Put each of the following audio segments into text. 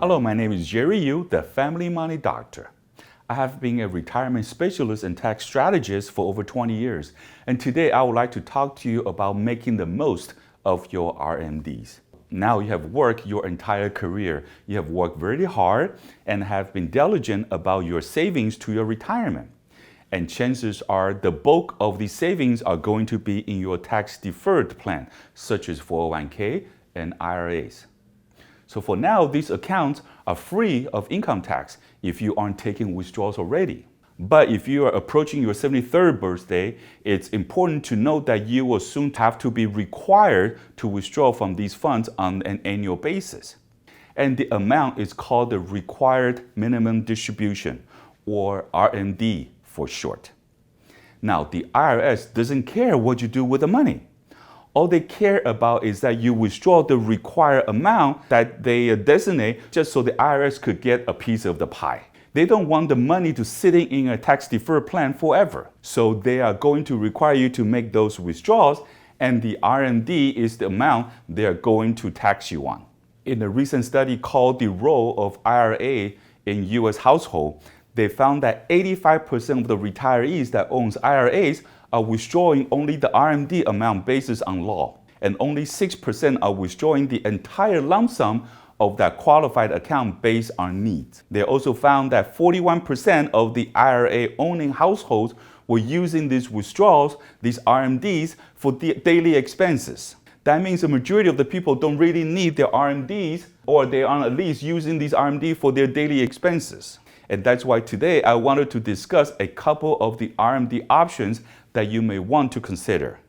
Hello, my name is Jerry Yu, the Family Money Doctor. I have been a retirement specialist and tax strategist for over 20 years, and today I would like to talk to you about making the most of your RMDs. Now you have worked your entire career. You have worked very hard and have been diligent about your savings to your retirement. And chances are the bulk of these savings are going to be in your tax-deferred plan, such as 401k and IRAs. So for now, these accounts are free of income tax if you aren't taking withdrawals already. But if you are approaching your 73rd birthday, it's important to note that you will soon have to be required to withdraw from these funds on an annual basis. And the amount is called the required minimum distribution, or RMD for short. Now, the IRS doesn't care what you do with the money. All they care about is that you withdraw the required amount that they designate just so the IRS could get a piece of the pie. They don't want the money to sitting in a tax-deferred plan forever. So they are going to require you to make those withdrawals, and the RMD is the amount they are going to tax you on. In a recent study called The Role of IRA in U.S. Household, they found that 85% of the retirees that owns IRAs are withdrawing only the RMD amount based on law, and only 6% are withdrawing the entire lump sum of that qualified account based on needs. They also found that 41% of the IRA owning households were using these withdrawals, these RMDs, for daily expenses. That means the majority of the people don't really need their RMDs, or they are at least using these RMDs for their daily expenses. And that's why today I wanted to discuss a couple of the RMD options that you may want to consider.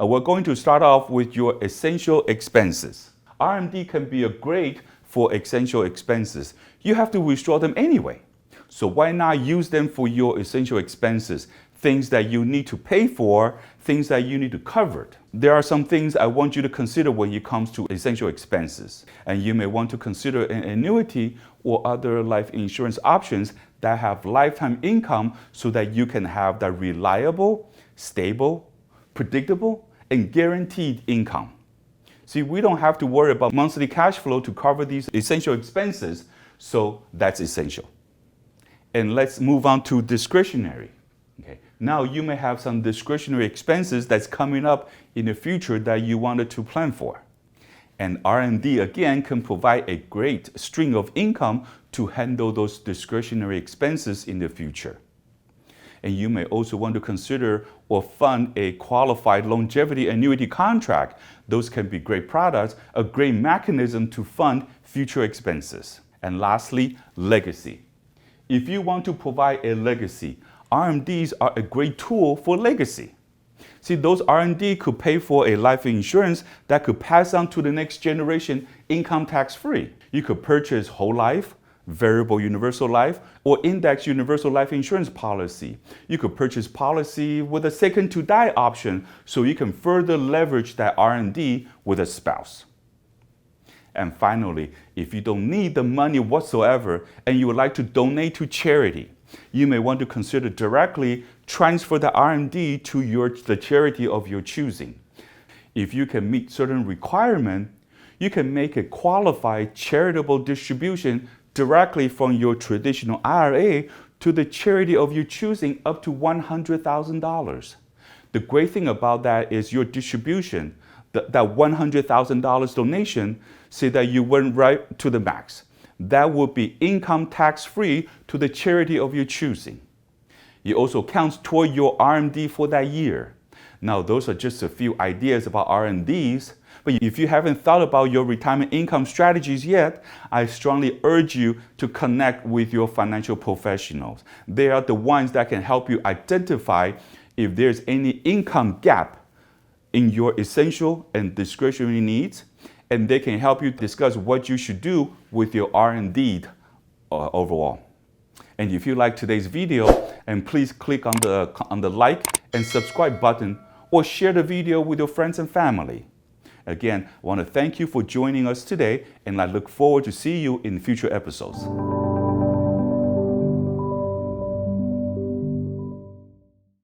We're going to start off with your essential expenses. RMD can be great for essential expenses. You have to withdraw them anyway. So why not use them for your essential expenses? Things that you need to pay for, things that you need to cover. There are some things I want you to consider when it comes to essential expenses. And you may want to consider an annuity or other life insurance options that have lifetime income so that you can have that reliable, stable, predictable, and guaranteed income. See, we don't have to worry about monthly cash flow to cover these essential expenses, so that's essential. And let's move on to discretionary. Okay. Now you may have some discretionary expenses that's coming up in the future that you wanted to plan for. And RMD again can provide a great stream of income to handle those discretionary expenses in the future. And you may also want to consider or fund a qualified longevity annuity contract. Those can be great products, a great mechanism to fund future expenses. And lastly, legacy. If you want to provide a legacy, RMDs are a great tool for legacy. See, those RMD could pay for a life insurance that could pass on to the next generation income tax free. You could purchase whole life, variable universal life, or index universal life insurance policy. You could purchase policy with a second to die option so you can further leverage that RMD with a spouse. And finally, if you don't need the money whatsoever and you would like to donate to charity, you may want to consider directly transfer the RMD to the charity of your choosing. If you can meet certain requirements, you can make a qualified charitable distribution directly from your traditional IRA to the charity of your choosing up to $100,000. The great thing about that is your distribution, that $100,000 donation, say that you went right to the max. That would be income tax-free to the charity of your choosing. It also counts toward your RMD for that year. Now, those are just a few ideas about RMDs, but if you haven't thought about your retirement income strategies yet, I strongly urge you to connect with your financial professionals. They are the ones that can help you identify if there's any income gap in your essential and discretionary needs, and they can help you discuss what you should do with your RMD overall. And if you like today's video, and please click on the like and subscribe button, or share the video with your friends and family. Again, I want to thank you for joining us today, and I look forward to seeing you in future episodes.